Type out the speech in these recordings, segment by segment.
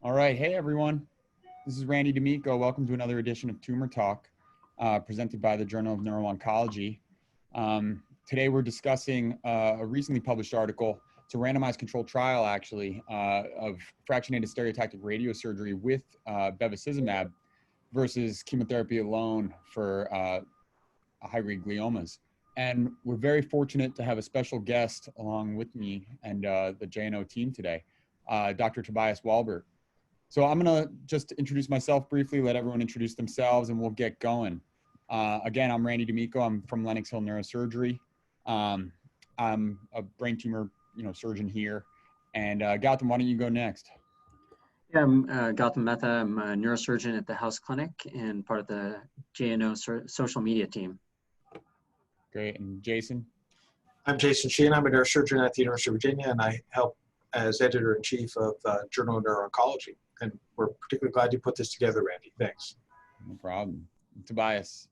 All right. Hey, everyone. This is Randy D'Amico. Welcome to another edition of Tumor Talk, presented by the Journal of Neuro-Oncology. Today, we're discussing a recently published article. It's a randomized controlled trial, actually, of fractionated sterotactic radiosurgery with bevacizumab versus chemotherapy alone for high-grade gliomas. And we're very fortunate to have a special guest along with me and the JNO team today, Dr. Tobais Walbert. So I'm going to just introduce myself briefly, let everyone introduce themselves, and we'll get going. Again, I'm Randy D'Amico. I'm from Lenox Neurosurgery. I'm a brain tumor surgeon here. And Gautam, why don't you go next? Yeah, I'm Gautam Mehta. I'm a neurosurgeon at the House Clinic and part of the JNO social media team. Great. And Jason? I'm Jason Sheehan. I'm a neurosurgeon at the University of Virginia, and I help as editor-in-chief of Journal of Neuro-Oncology. And we're particularly glad you put this together, Randy. Thanks. No problem. Tobais?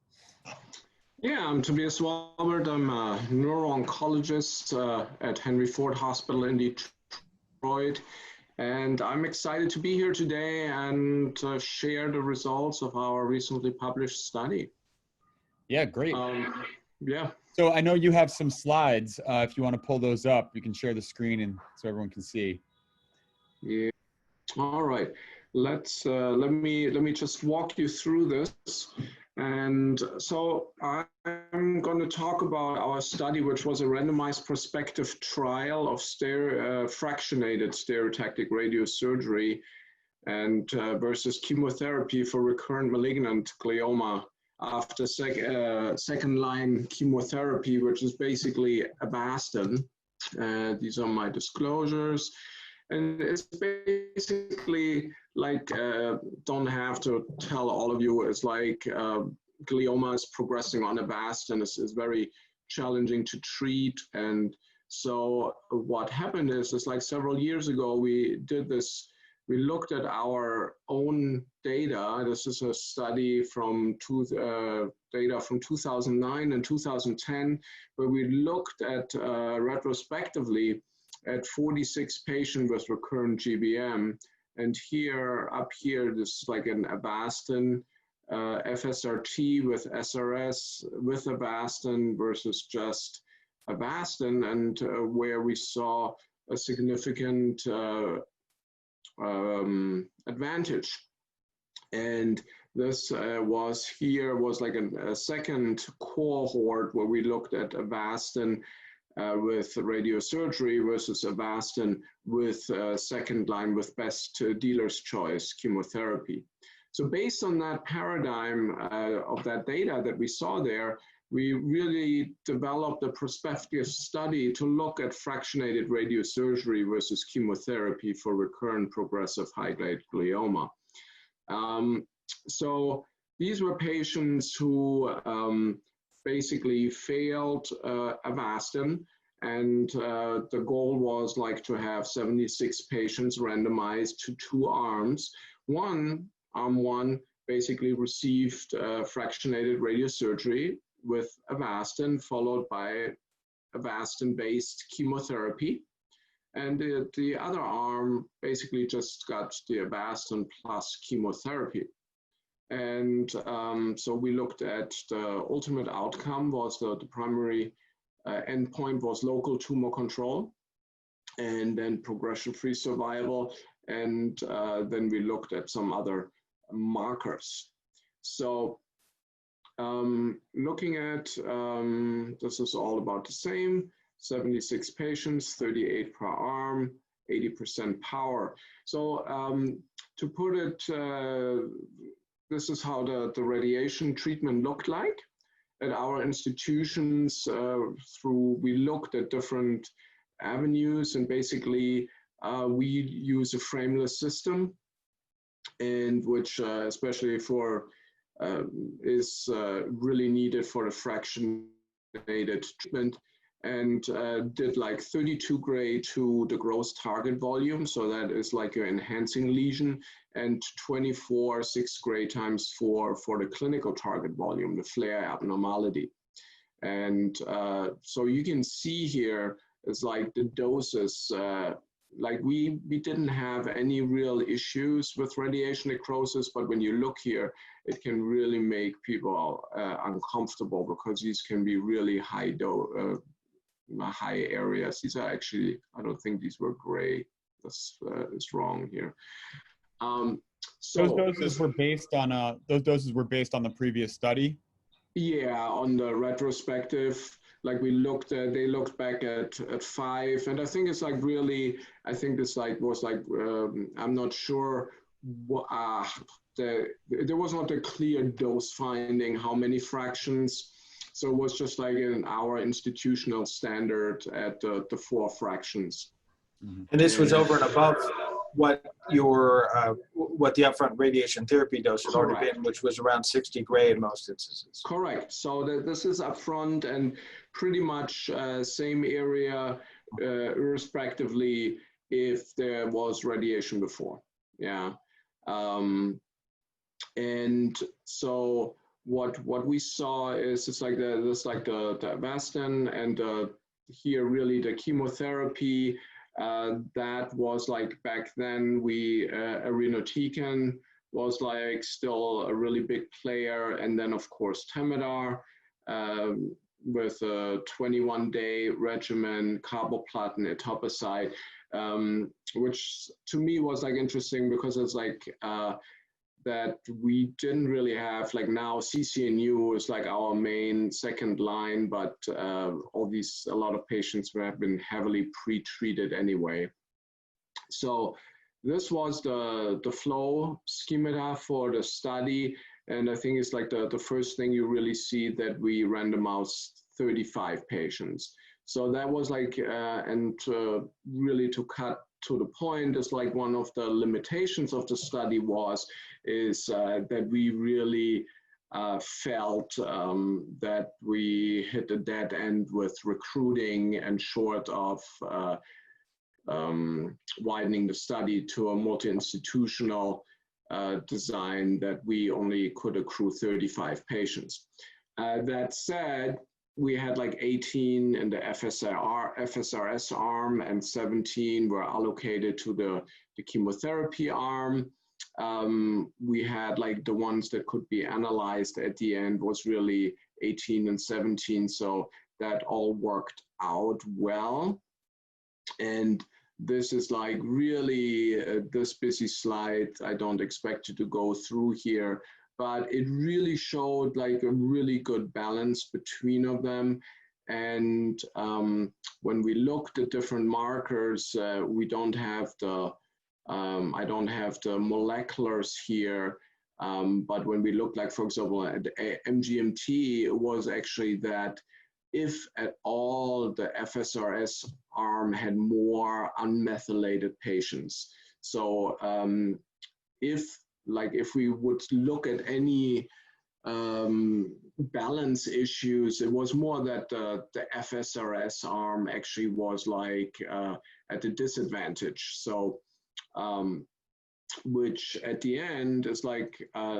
Yeah, I'm Tobais Walbert. I'm a neuro-oncologist at Henry Ford Hospital in Detroit. And I'm excited to be here today and share the results of our recently published study. Yeah, great. Yeah. So I know you have some slides. If you want to pull those up, you can share the screen and so everyone can see. Yeah. All right. Let me just walk you through this. And so I'm going to talk about our study, which was a randomized prospective trial of fractionated sterotactic radiosurgery and versus chemotherapy for recurrent malignant glioma after second-line chemotherapy, which is basically Avastin. These are my disclosures. And it's basically like, don't have to tell all of you, it's like glioma is progressing on Avastin, is very challenging to treat. And so what happened is like several years ago, we did this, we looked at our own data. This is a study from data from 2009 and 2010, where we looked at retrospectively at 46 patients with recurrent GBM. And here, up here, this is like an Avastin FSRT with SRS with Avastin versus just Avastin, and where we saw a significant advantage. And this was like a second cohort where we looked at Avastin with radiosurgery versus Avastin with second line with best dealer's choice chemotherapy. So based on that paradigm of that data that we saw there, we really developed a prospective study to look at fractionated radiosurgery versus chemotherapy for recurrent progressive high-grade glioma. So these were patients who basically failed Avastin, and the goal was like to have 76 patients randomized to two arms. Arm one basically received fractionated radiosurgery with Avastin, followed by Avastin-based chemotherapy. And the other arm basically just got the Avastin plus chemotherapy. And so we looked at the ultimate outcome was the primary endpoint was local tumor control, and then progression-free survival, and then we looked at some other markers. So looking at, this is all about the same, 76 patients, 38 per arm, 80% power. So to put it, this is how the radiation treatment looked like at our institutions. We looked at different avenues, and basically we use a frameless system, and which especially for is really needed for the fractionated treatment, and did like 32 gray to the gross target volume. So that is like your enhancing lesion, and 24 6 gray times 4 for the clinical target volume, the flare abnormality. And so you can see here is like the doses like we didn't have any real issues with radiation necrosis, but when you look here, it can really make people uncomfortable because these can be really high areas. These are actually, I don't think these were gray. That's is wrong here. So those doses were based on the previous study. Yeah, on the retrospective, like they looked back at 5, and I think it's like really, I think this like was like, I'm not sure what, there was not a clear dose finding how many fractions. So it was just like in our institutional standard at the 4 fractions. And this was over and above what what the upfront radiation therapy dose had already been, which was around 60 gray in most instances. Correct. So this is upfront and pretty much same area, irrespectively if there was radiation before. Yeah. And so what we saw is it's like the Avastin, and here really the chemotherapy. That was like back then irinotecan was like still a really big player, and then of course Temodar with a 21-day regimen, carboplatin, etoposide, which to me was like interesting because it's like that we didn't really have, like now CCNU is like our main second line, but a lot of patients have been heavily pre-treated anyway. So this was the flow schema for the study. And I think it's like the first thing you really see that we randomized 35 patients. So that was like, really to cut to the point, is like one of the limitations of the study is that we really felt that we hit a dead end with recruiting, and short of widening the study to a multi-institutional design, that we only could accrue 35 patients. That said, we had like 18 in the FSRS arm, and 17 were allocated to the chemotherapy arm. We had like the ones that could be analyzed at the end was really 18 and 17. So that all worked out well. And this is like really this busy slide. I don't expect you to go through here, but it really showed like a really good balance between of them. And when we looked at different markers, we don't have the, I don't have the moleculars here, but when we looked, like for example, at MGMT, it was actually that if at all the FSRS arm had more unmethylated patients. So if we would look at any balance issues, it was more that the FSRS arm actually was like at a disadvantage. So, which at the end is like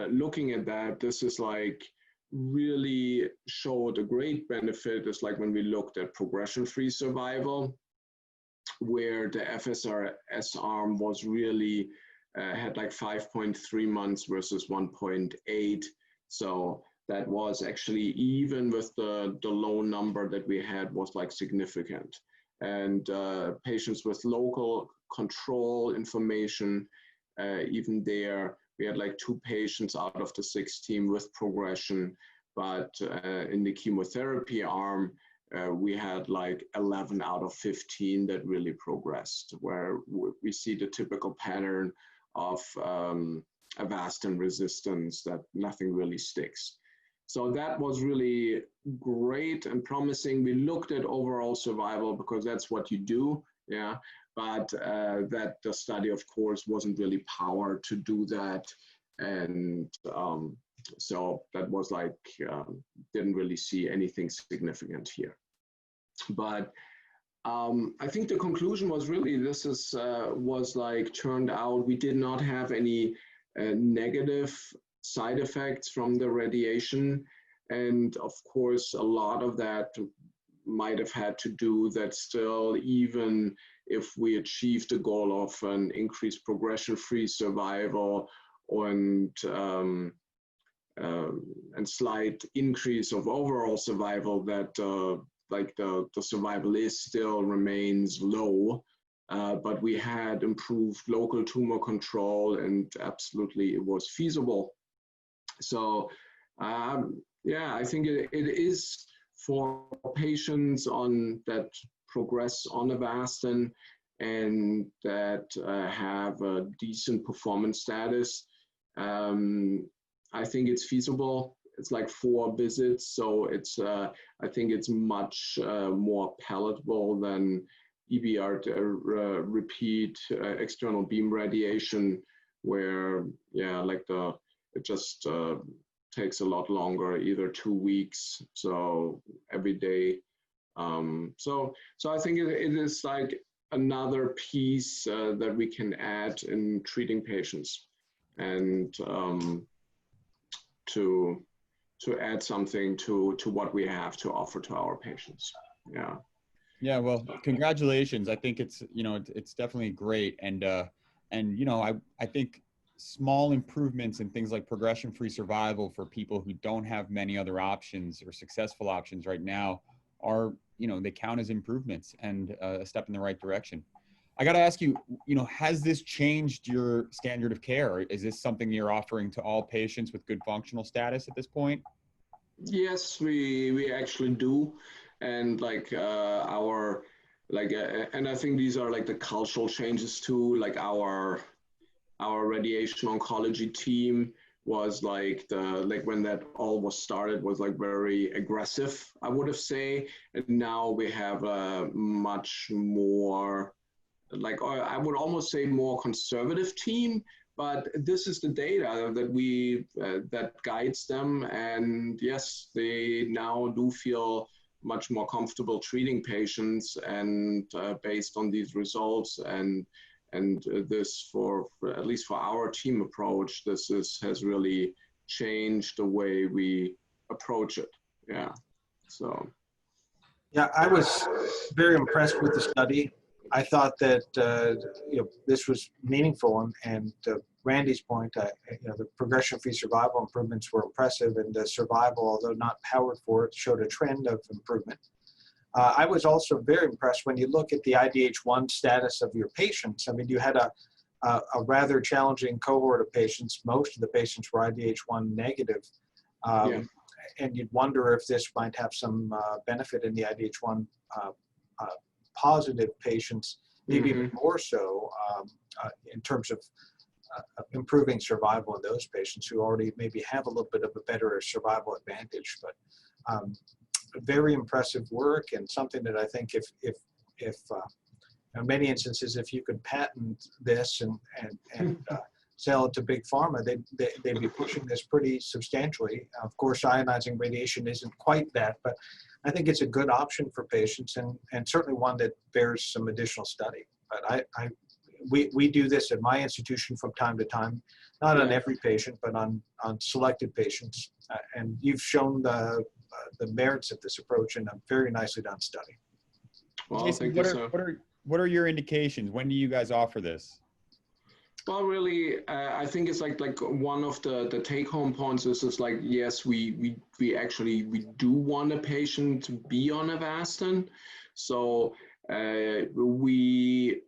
looking at that, this is like really showed a great benefit. Is like when we looked at progression-free survival, where the FSRS arm was really had like 5.3 months versus 1.8. So that was actually, even with the low number that we had, was like significant. And patients with local control information, even there, we had like 2 patients out of the 16 with progression, but in the chemotherapy arm, we had like 11 out of 15 that really progressed, where we see the typical pattern of Avastin resistance, that nothing really sticks. So that was really great and promising. We looked at overall survival because that's what you do, yeah. But that the study, of course, wasn't really powered to do that, and so that was like didn't really see anything significant here. But I think the conclusion was really this is was like turned out we did not have any negative side effects from the radiation, and of course a lot of that might have had to do that still, even if we achieved the goal of an increased progression-free survival and slight increase of overall survival, that the survival still remains low. But we had improved local tumor control, and absolutely it was feasible. So yeah, I think it is for patients that progress on Avastin and that have a decent performance status. I think it's feasible. It's like 4 visits, so it's I think it's much more palatable than EBR repeat external beam radiation, where it just takes a lot longer, either 2 weeks, so every day. So I think it is like another piece that we can add in treating patients, and to add something to what we have to offer to our patients. Yeah. Yeah, well, congratulations. I think it's, it's definitely great. And I think small improvements in things like progression-free survival for people who don't have many other options or successful options right now are, they count as improvements and a step in the right direction. I got to ask you, has this changed your standard of care? Is this something you're offering to all patients with good functional status at this point? Yes, we actually do. And and I think these are like the cultural changes too. Like our radiation oncology team was when that all was started was like very aggressive, I would have say. And now we have a much more, I would almost say more conservative team. But this is the data that that guides them, and yes, they now do feel much more comfortable treating patients, and based on these results, and this for at least for our team approach, this has really changed the way we approach it. Yeah. So. Yeah, I was very impressed with the study. I thought that this was meaningful, and Randy's point, the progression-free survival improvements were impressive, and the survival, although not powered for it, showed a trend of improvement. I was also very impressed when you look at the IDH1 status of your patients. I mean, you had a rather challenging cohort of patients. Most of the patients were IDH1 negative, and you'd wonder if this might have some benefit in the IDH1 positive patients, maybe even more so in terms of improving survival in those patients who already maybe have a little bit of a better survival advantage. But very impressive work, and something that I think if in many instances, if you could patent this and sell it to big pharma, they'd be pushing this pretty substantially. Of course, ionizing radiation isn't quite that, but I think it's a good option for patients, and certainly one that bears some additional study. But we do this at my institution from time to time, not on every patient, but on selected patients. And you've shown the merits of this approach in a very nicely done study. Well, Jason, what are your indications? When do you guys offer this? Well, really, I think it's like one of the take-home points is like, yes, we do want a patient to be on Avastin, so we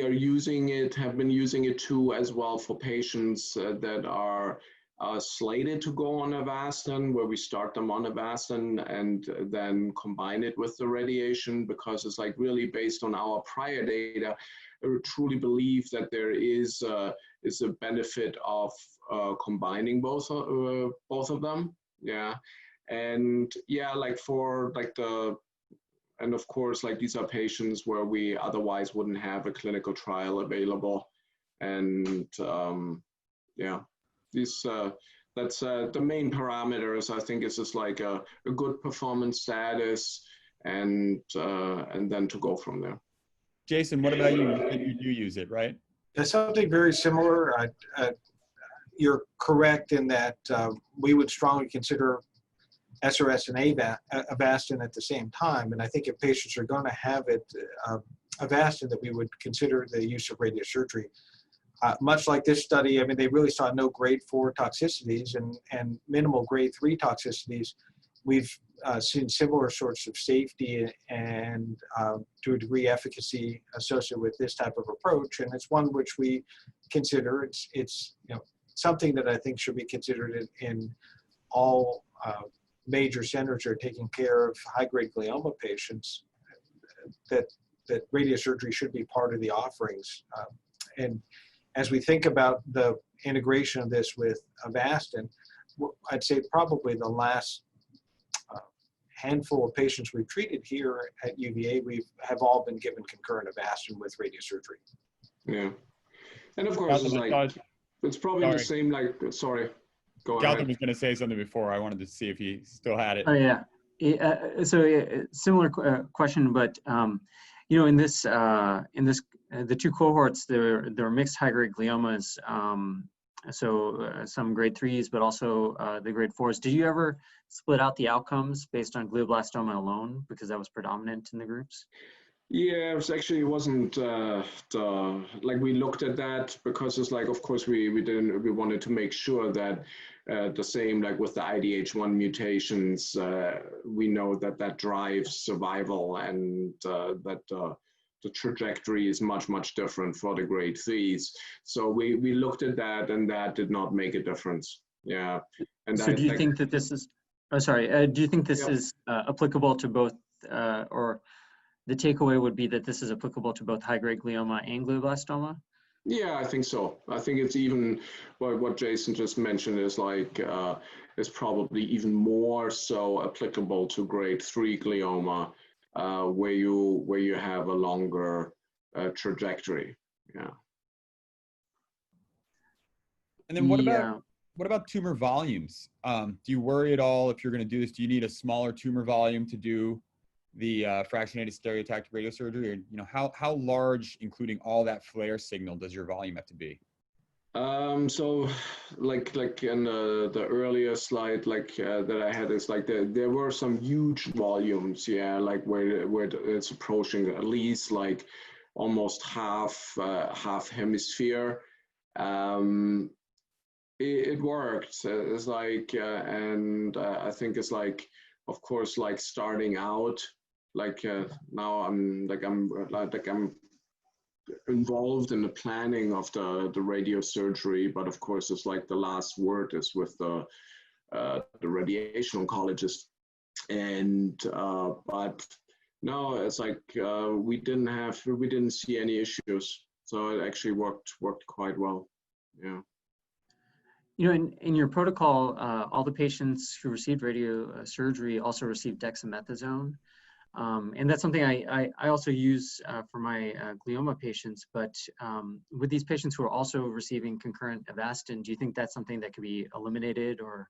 are using it, have been using it too as well for patients that are slated to go on Avastin, where we start them on Avastin and then combine it with the radiation, because it's like really based on our prior data. I truly believe that there is a benefit of combining both of them. Yeah, and yeah, and of course, like these are patients where we otherwise wouldn't have a clinical trial available, and yeah, that's the main parameters. I think is just like a good performance status, and then to go from there. Jason, what about you? You do use it, right? It's something very similar. You're correct in that we would strongly consider SRS and Avastin at the same time. And I think if patients are going to have it, Avastin, that we would consider the use of radiosurgery. Much like this study, I mean, they really saw no grade 4 toxicities and minimal grade 3 toxicities. We've seen similar sorts of safety and to a degree efficacy associated with this type of approach, and it's one which we consider. It's something that I think should be considered in all major centers that are taking care of high-grade glioma patients. That radiosurgery should be part of the offerings, and as we think about the integration of this with Avastin, I'd say probably the last handful of patients we've treated here at UVA, have all been given concurrent Avastin with radiosurgery. Yeah, and of course, it's probably the same. Like, sorry, go ahead. Gautam was going to say something before. I wanted to see if he still had it. Oh yeah. Similar question, but in this the two cohorts, there were mixed high-grade gliomas. Some grade 3s, but also the grade 4s. Did you ever split out the outcomes based on glioblastoma alone, because that was predominant in the groups? Yeah, it wasn't like we looked at that because it's like, of course, we wanted to make sure that the same, like with the IDH1 mutations, we know that drives survival, and that the trajectory is much different for the grade 3s. So we looked at that, and that did not make a difference. Yeah. And so do you think that this is, do you think this is applicable to both, or the takeaway would be that this is applicable to both high-grade glioma and glioblastoma? Yeah, I think so. I think it's even what Jason just mentioned is like is probably even more so applicable to grade 3 glioma, where you have a longer trajectory. Yeah. And then what about tumor volumes? Do you worry at all if you're going to do this? Do you need a smaller tumor volume to do the fractionated stereotactic radiosurgery? Or how large, including all that flare signal, does your volume have to be? So like in the earlier slide, that I had, is like there were some huge volumes, like where it's approaching at least like almost half hemisphere. It worked. It's like and I think it's like, of course, like starting out, now I'm involved in the planning of the radiosurgery, but of course it's like the last word is with the radiation oncologist, and but no, it's like we didn't see any issues, so it actually worked quite well. Yeah. In your protocol, all the patients who received radiosurgery also received dexamethasone. And that's something I also use for my glioma patients, but with these patients who are also receiving concurrent Avastin, do you think that's something that could be eliminated or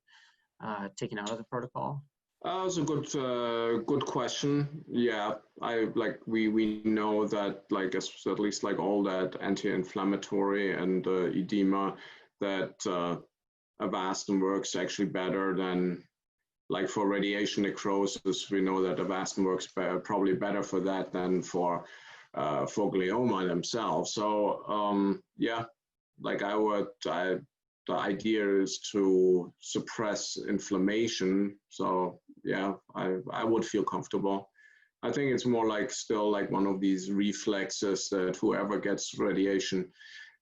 taken out of the protocol? That's a good question. Yeah, we know that at least like all that anti-inflammatory and edema, that Avastin works actually better than, like for radiation necrosis. We know that Avastin works probably better for that than for glioma themselves. So yeah, the idea is to suppress inflammation. So yeah, I would feel comfortable. I think it's more like still like one of these reflexes that whoever gets radiation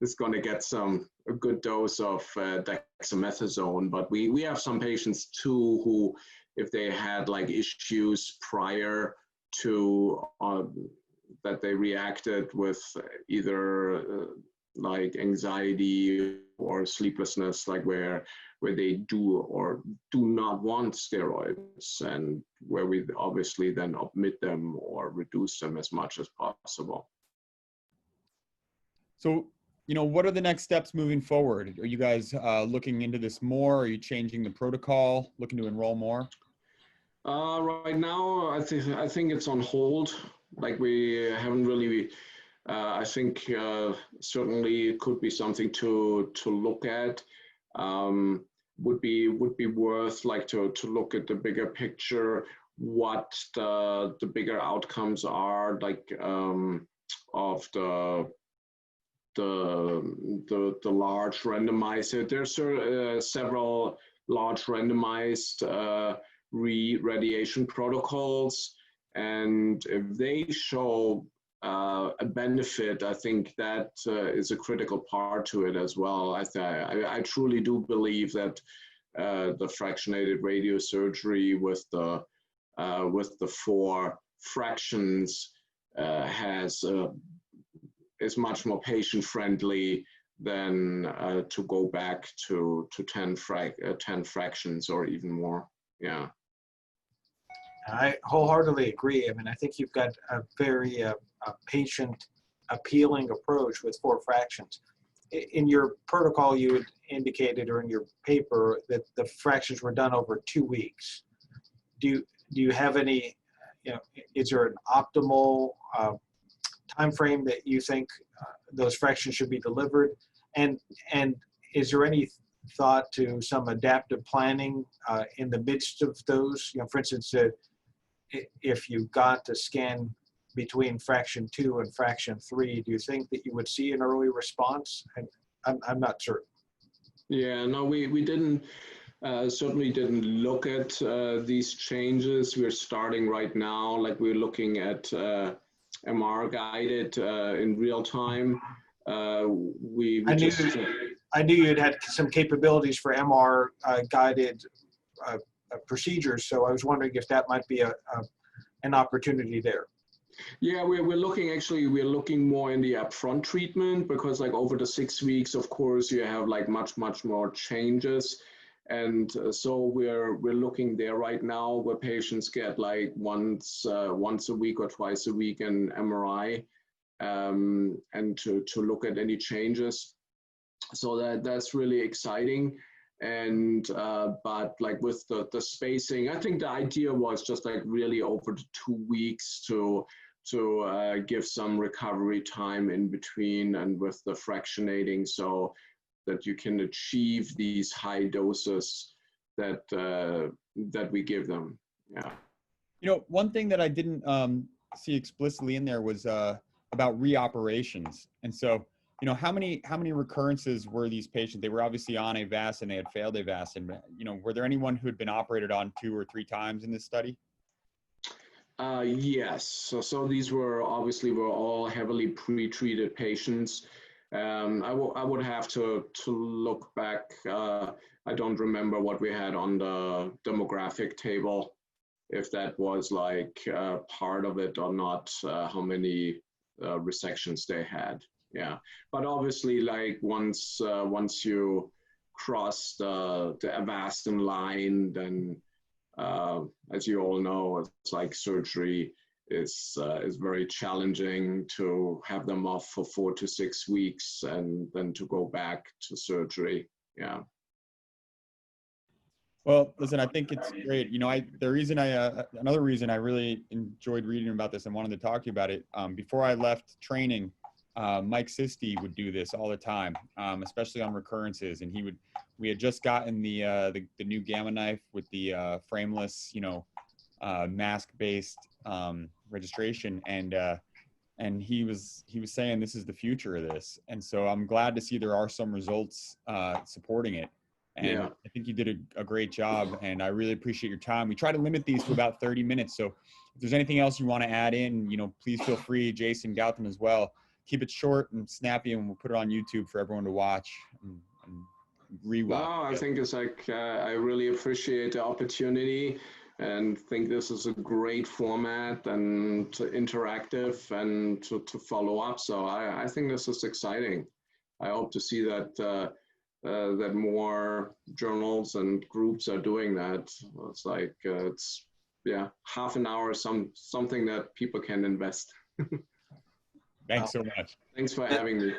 is going to get a good dose of dexamethasone. But we have some patients too who, if they had like issues prior to that, they reacted with either like anxiety or sleeplessness, like where they do or do not want steroids, and where we obviously then omit them or reduce them as much as possible. So, what are the next steps moving forward? Are you guys looking into this more? Are you changing the protocol, looking to enroll more? Right now, I think it's on hold. Like we haven't really. I think certainly it could be something to look at. would be worth like to look at the bigger picture, what the bigger outcomes are, like of the large randomized. There's several large randomized radiation protocols, and if they show a benefit, I think that is a critical part to it as well. I truly do believe that the fractionated radiosurgery with the 4 fractions is much more patient friendly than to go back to 10 fractions or even more. Yeah. I wholeheartedly agree. I mean, I think you've got a very patient appealing approach with 4 fractions. In your protocol, you had indicated, or in your paper, that the fractions were done over 2 weeks. Do you have any, is there an optimal time frame that you think those fractions should be delivered? And is there any thought to some adaptive planning in the midst of those? For instance, if you got to scan between fraction 2 and fraction 3, do you think that you would see an early response? And I'm not certain. Yeah, no, we didn't, certainly didn't look at these changes. We're starting right now, like we're looking at MR guided in real time. I knew you'd had some capabilities for MR guided procedures, so I was wondering if that might be an opportunity there. Yeah, we're looking more in the upfront treatment, because like over the 6 weeks, of course, you have like much more changes. And so we're looking there right now, where patients get like once a week or twice a week an MRI, and to look at any changes. So that's really exciting. And but like with the spacing, I think the idea was just like really over the 2 weeks to give some recovery time in between, and with the fractionating, so that you can achieve these high doses that we give them. Yeah. One thing that I didn't see explicitly in there was about reoperations. And so, how many recurrences were these patients? They were obviously on Avastin, they had failed Avastin. Were there anyone who had been operated on 2 or 3 times in this study? Yes. So these were all heavily pre-treated patients. I would have to look back. I don't remember what we had on the demographic table, if that was like part of it or not, how many resections they had. Yeah, but obviously, like once you cross the Avastin line, then as you all know, it's like surgery is very challenging to have them off for 4 to 6 weeks and then to go back to surgery. Yeah. Well, listen, I think it's great. Another reason I really enjoyed reading about this and wanted to talk to you about it. Before I left training, Mike Sisti would do this all the time, especially on recurrences. And we had just gotten the new Gamma knife with the frameless, mask-based registration, and he was saying this is the future of this. And so I'm glad to see there are some results supporting it. And yeah. I think you did a great job, and I really appreciate your time. We try to limit these to about 30 minutes. So if there's anything else you want to add in, please feel free, Jason, Gautam as well. Keep it short and snappy, and we'll put it on YouTube for everyone to watch and rewatch. No, I think it's like, I really appreciate the opportunity and think this is a great format and interactive and to follow up. So I think this is exciting. I hope to see that that more journals and groups are doing that. It's like, half an hour, something that people can invest. Thanks so much. Thanks for having me.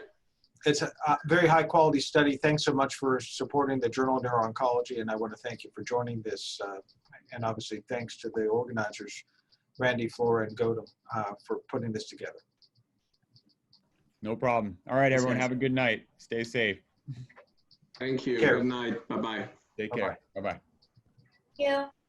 It's a very high quality study. Thanks so much for supporting the Journal of Neuro-Oncology, and I want to thank you for joining this. And obviously thanks to the organizers, Randy, Flora, and Gautam, for putting this together. No problem. All right, everyone, have a good night. Stay safe. Thank you. Good night. Bye-bye. Take care. Bye-bye. Thank you.